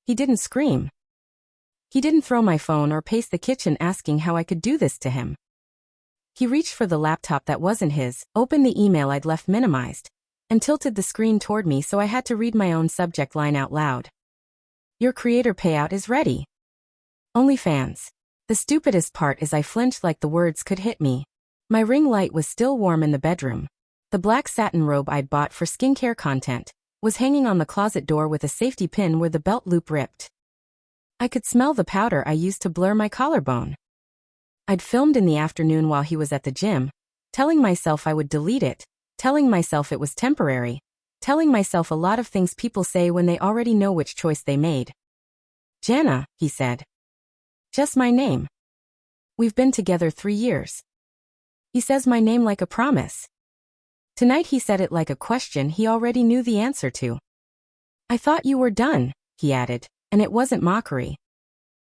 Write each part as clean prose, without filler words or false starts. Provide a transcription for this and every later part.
He didn't scream. He didn't throw my phone or pace the kitchen asking how I could do this to him. He reached for the laptop that wasn't his, opened the email I'd left minimized, and tilted the screen toward me so I had to read my own subject line out loud. Your creator payout is ready. OnlyFans. The stupidest part is I flinched like the words could hit me. My ring light was still warm in the bedroom. The black satin robe I'd bought for skincare content was hanging on the closet door with a safety pin where the belt loop ripped. I could smell the powder I used to blur my collarbone. I'd filmed in the afternoon while he was at the gym, telling myself I would delete it, telling myself it was temporary, telling myself a lot of things people say when they already know which choice they made. Jana, he said. Just my name. We've been together 3 years. He says my name like a promise. Tonight he said it like a question he already knew the answer to. I thought you were done, he added, and it wasn't mockery.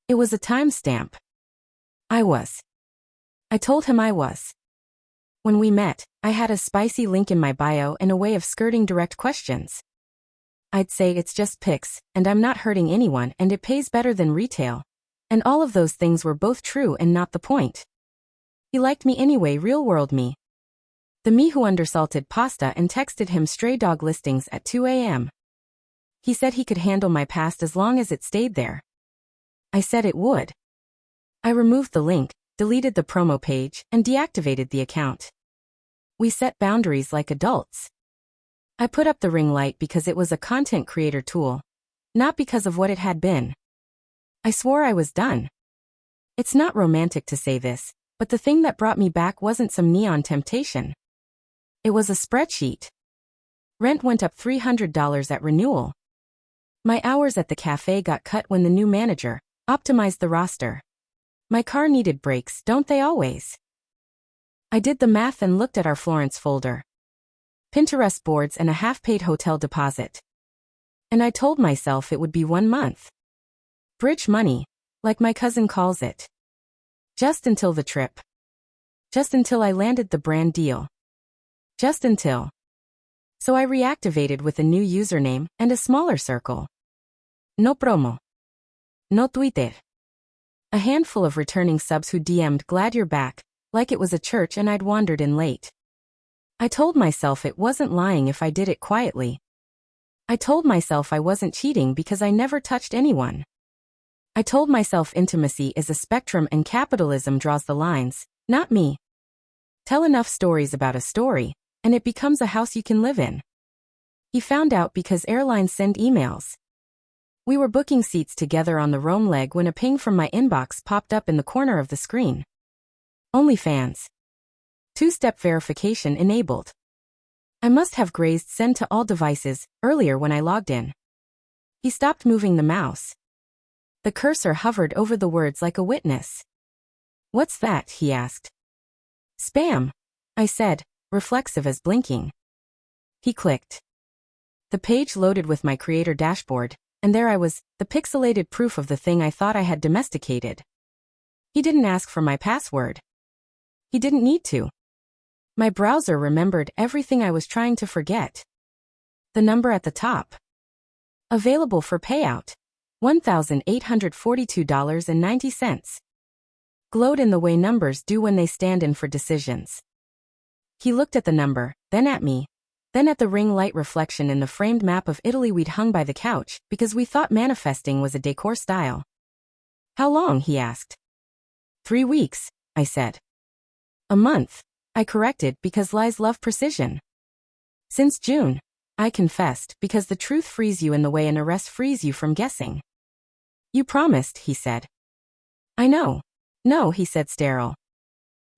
It was a timestamp. I was. I told him I was. When we met, I had a spicy link in my bio and a way of skirting direct questions. I'd say it's just pics, and I'm not hurting anyone, and it pays better than retail. And all of those things were both true and not the point. He liked me anyway, real-world me. The me who undersalted pasta and texted him stray dog listings at 2 a.m. He said he could handle my past as long as it stayed there. I said it would. I removed the link, deleted the promo page, and deactivated the account. We set boundaries like adults. I put up the ring light because it was a content creator tool, not because of what it had been. I swore I was done. It's not romantic to say this, but the thing that brought me back wasn't some neon temptation. It was a spreadsheet. Rent went up $300 at renewal. My hours at the cafe got cut when the new manager optimized the roster. My car needed brakes, don't they always? I did the math and looked at our Florence folder. Pinterest boards and a half-paid hotel deposit. And I told myself it would be 1 month. Bridge money, like my cousin calls it. Just until the trip. Just until I landed the brand deal. Just until. So I reactivated with a new username and a smaller circle. No promo. No Twitter. A handful of returning subs who DM'd glad you're back, like it was a church and I'd wandered in late. I told myself it wasn't lying if I did it quietly. I told myself I wasn't cheating because I never touched anyone. I told myself intimacy is a spectrum and capitalism draws the lines, not me. Tell enough stories about a story, and it becomes a house you can live in. He found out because airlines send emails. We were booking seats together on the Rome leg when a ping from my inbox popped up in the corner of the screen. OnlyFans. 2-step verification enabled. I must have grazed send to all devices earlier when I logged in. He stopped moving the mouse. The cursor hovered over the words like a witness. What's that? He asked. Spam, I said, reflexive as blinking. He clicked. The page loaded with my creator dashboard, and there I was, the pixelated proof of the thing I thought I had domesticated. He didn't ask for my password. He didn't need to. My browser remembered everything I was trying to forget. The number at the top. Available for payout. $1,842.90. Glowed in the way numbers do when they stand in for decisions. He looked at the number, then at me, then at the ring light reflection in the framed map of Italy we'd hung by the couch, because we thought manifesting was a decor style. How long? He asked. 3 weeks, I said. A month, I corrected because lies love precision. Since June, I confessed, because the truth frees you in the way an arrest frees you from guessing. You promised, he said. I know. No, he said, sterile.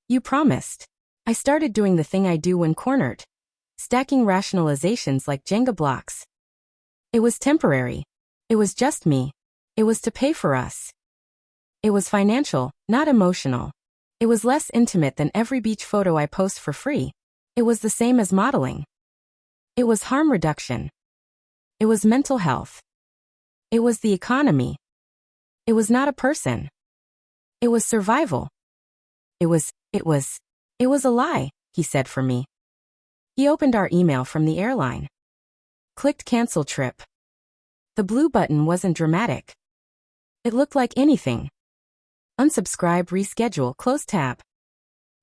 You promised. I started doing the thing I do when cornered. Stacking rationalizations like Jenga blocks. It was temporary. It was just me. It was to pay for us. It was financial, not emotional. It was less intimate than every beach photo I post for free. It was the same as modeling. It was harm reduction. It was mental health. It was the economy. It was not a person. It was survival. It was a lie, he said for me. He opened our email from the airline. Clicked cancel trip. The blue button wasn't dramatic. It looked like anything. Unsubscribe, reschedule, close tab.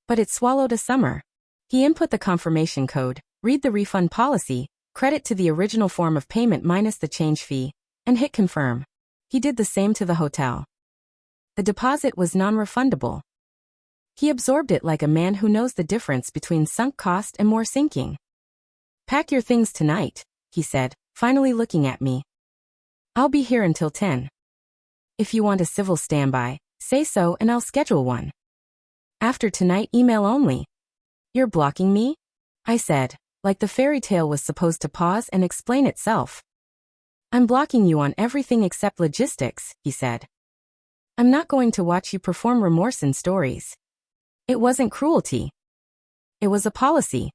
But it swallowed a summer. He input the confirmation code, read the refund policy, credit to the original form of payment minus the change fee, and hit confirm. He did the same to the hotel. The deposit was non-refundable. He absorbed it like a man who knows the difference between sunk cost and more sinking. Pack your things tonight, he said, finally looking at me. I'll be here until 10. If you want a civil standby, say so and I'll schedule one. After tonight, email only. You're blocking me? I said, like the fairy tale was supposed to pause and explain itself. I'm blocking you on everything except logistics, he said. I'm not going to watch you perform remorse in stories. It wasn't cruelty. It was a policy.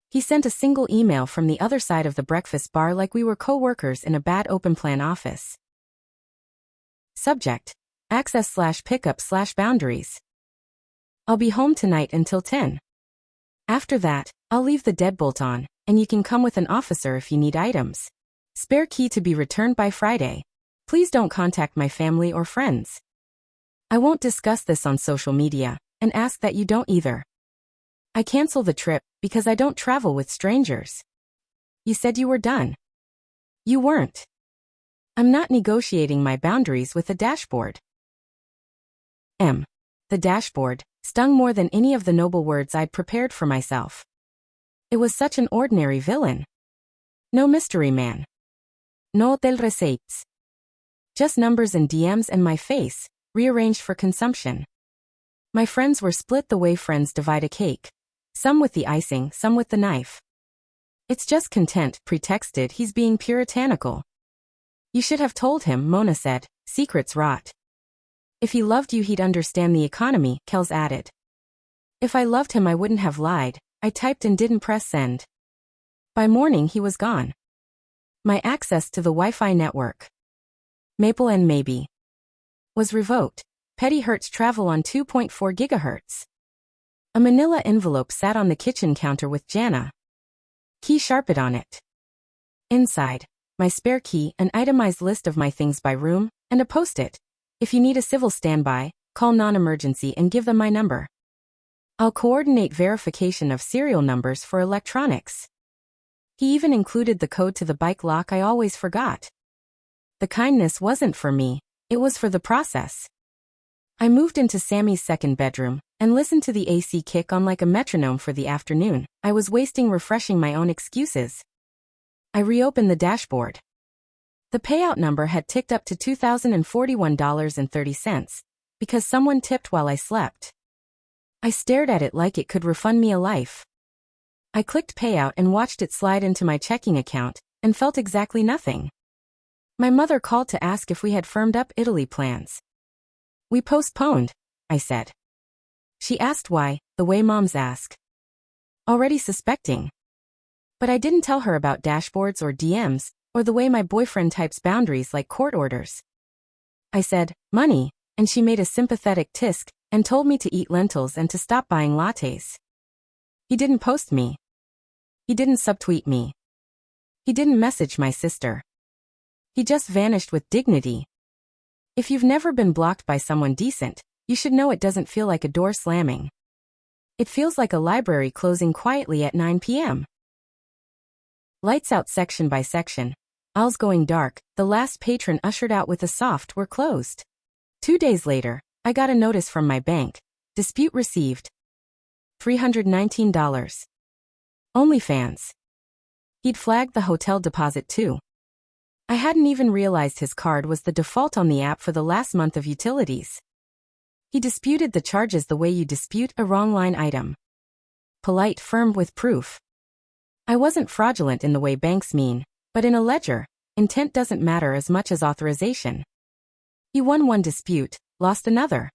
He sent a single email from the other side of the breakfast bar like we were co-workers in a bad open-plan office. Subject: access/pickup/boundaries. I'll be home tonight until 10. After that, I'll leave the deadbolt on, and you can come with an officer if you need items. Spare key to be returned by Friday. Please don't contact my family or friends. I won't discuss this on social media, and ask that you don't either. I cancel the trip because I don't travel with strangers. You said you were done. You weren't. I'm not negotiating my boundaries with a dashboard. The dashboard stung more than any of the noble words I'd prepared for myself. It was such an ordinary villain. No mystery man. No hotel receipts. Just numbers and DMs and my face, rearranged for consumption. My friends were split the way friends divide a cake. Some with the icing, some with the knife. It's just content, pretexted he's being puritanical. You should have told him, Mona said, secrets rot. If he loved you he'd understand the economy, Kels added. If I loved him I wouldn't have lied, I typed and didn't press send. By morning he was gone. My access to the Wi-Fi network, Maple and Maybe, was revoked. Petty hertz travel on 2.4 gigahertz. A manila envelope sat on the kitchen counter with Jana. Key sharpened on it. Inside, my spare key, an itemized list of my things by room, and a post-it. If you need a civil standby, call non-emergency and give them my number. I'll coordinate verification of serial numbers for electronics. He even included the code to the bike lock I always forgot. The kindness wasn't for me, it was for the process. I moved into Sammy's second bedroom, and listened to the AC kick on like a metronome for the afternoon. I was wasting refreshing my own excuses. I reopened the dashboard. The payout number had ticked up to $2,041.30, because someone tipped while I slept. I stared at it like it could refund me a life. I clicked payout and watched it slide into my checking account, and felt exactly nothing. My mother called to ask if we had firmed up Italy plans. We postponed, I said. She asked why, the way moms ask. Already suspecting. But I didn't tell her about dashboards or DMs, or the way my boyfriend types boundaries like court orders. I said, money, and she made a sympathetic tisk, and told me to eat lentils and to stop buying lattes. He didn't post me. He didn't subtweet me. He didn't message my sister. He just vanished with dignity. If you've never been blocked by someone decent, you should know it doesn't feel like a door slamming. It feels like a library closing quietly at 9 p.m. Lights out section by section. Aisles going dark, the last patron ushered out with a soft "we're closed." 2 days later, I got a notice from my bank. Dispute received. $319. OnlyFans. He'd flagged the hotel deposit too. I hadn't even realized his card was the default on the app for the last month of utilities. He disputed the charges the way you dispute a wrong line item. Polite, firm, with proof. I wasn't fraudulent in the way banks mean, but in a ledger, intent doesn't matter as much as authorization. He won one dispute, lost another.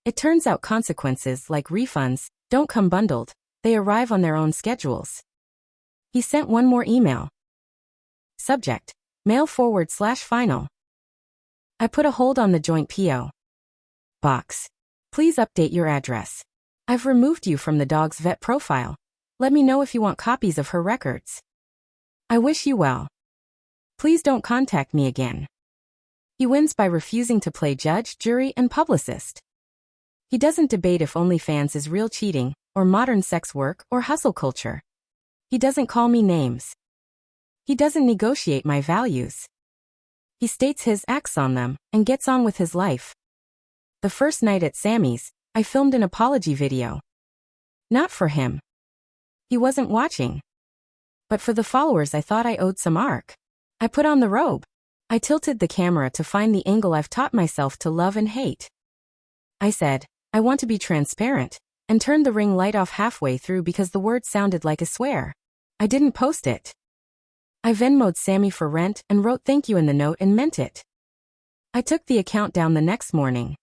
It turns out consequences like refunds don't come bundled, they arrive on their own schedules. He sent one more email. Subject: mail/final. I put a hold on the joint P.O. box. Please update your address. I've removed you from the dog's vet profile. Let me know if you want copies of her records. I wish you well. Please don't contact me again. He wins by refusing to play judge, jury, and publicist. He doesn't debate if OnlyFans is real cheating, or modern sex work, or hustle culture. He doesn't call me names. He doesn't negotiate my values. He states his acts on them, and gets on with his life. The first night at Sammy's, I filmed an apology video. Not for him. He wasn't watching. But for the followers I thought I owed some arc. I put on the robe. I tilted the camera to find the angle I've taught myself to love and hate. I said, I want to be transparent, and turned the ring light off halfway through because the word sounded like a swear. I didn't post it. I Venmo'd Sammy for rent and wrote thank you in the note and meant it. I took the account down the next morning.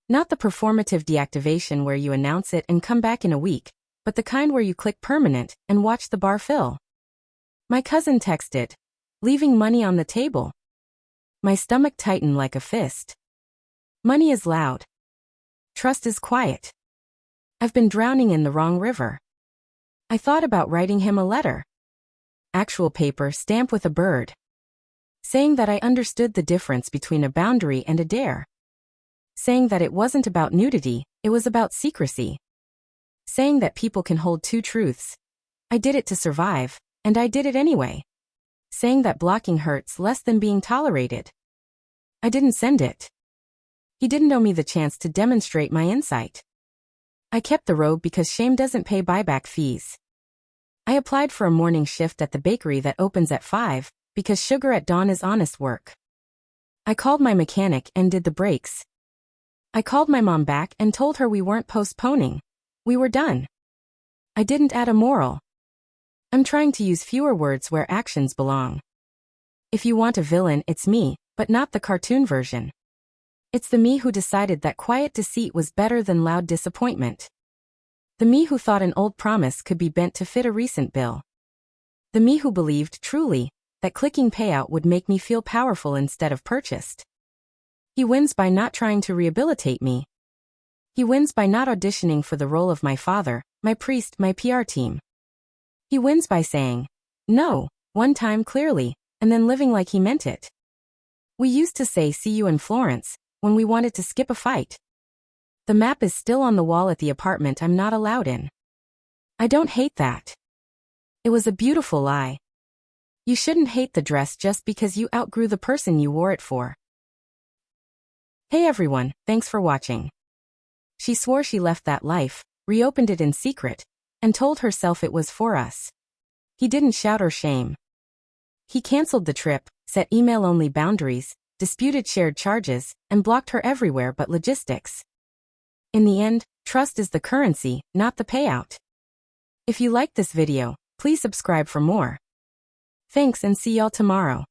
Not the performative deactivation where you announce it and come back in a week, but the kind where you click permanent and watch the bar fill. My cousin texted, leaving money on the table. My stomach tightened like a fist. Money is loud. Trust is quiet. I've been drowning in the wrong river. I thought about writing him a letter. Actual paper stamped with a bird. Saying that I understood the difference between a boundary and a dare. Saying that it wasn't about nudity, it was about secrecy. Saying that people can hold two truths. I did it to survive, and I did it anyway. Saying that blocking hurts less than being tolerated. I didn't send it. He didn't owe me the chance to demonstrate my insight. I kept the robe because shame doesn't pay buyback fees. I applied for a morning shift at the bakery that opens at 5, because sugar at dawn is honest work. I called my mechanic and did the brakes. I called my mom back and told her we weren't postponing. We were done. I didn't add a moral. I'm trying to use fewer words where actions belong. If you want a villain, it's me, but not the cartoon version. It's the me who decided that quiet deceit was better than loud disappointment. The me who thought an old promise could be bent to fit a recent bill. The me who believed, truly, that clicking payout would make me feel powerful instead of purchased. He wins by not trying to rehabilitate me. He wins by not auditioning for the role of my father, my priest, my PR team. He wins by saying, no, one time clearly, and then living like he meant it. We used to say see you in Florence, when we wanted to skip a fight. The map is still on the wall at the apartment I'm not allowed in. I don't hate that. It was a beautiful lie. You shouldn't hate the dress just because you outgrew the person you wore it for. Hey everyone, thanks for watching. She swore she left that life, reopened it in secret, and told herself it was for us. He didn't shout or shame. He canceled the trip, set email-only boundaries, disputed shared charges, and blocked her everywhere but logistics. In the end, trust is the currency, not the payout. If you liked this video, please subscribe for more. Thanks and see y'all tomorrow.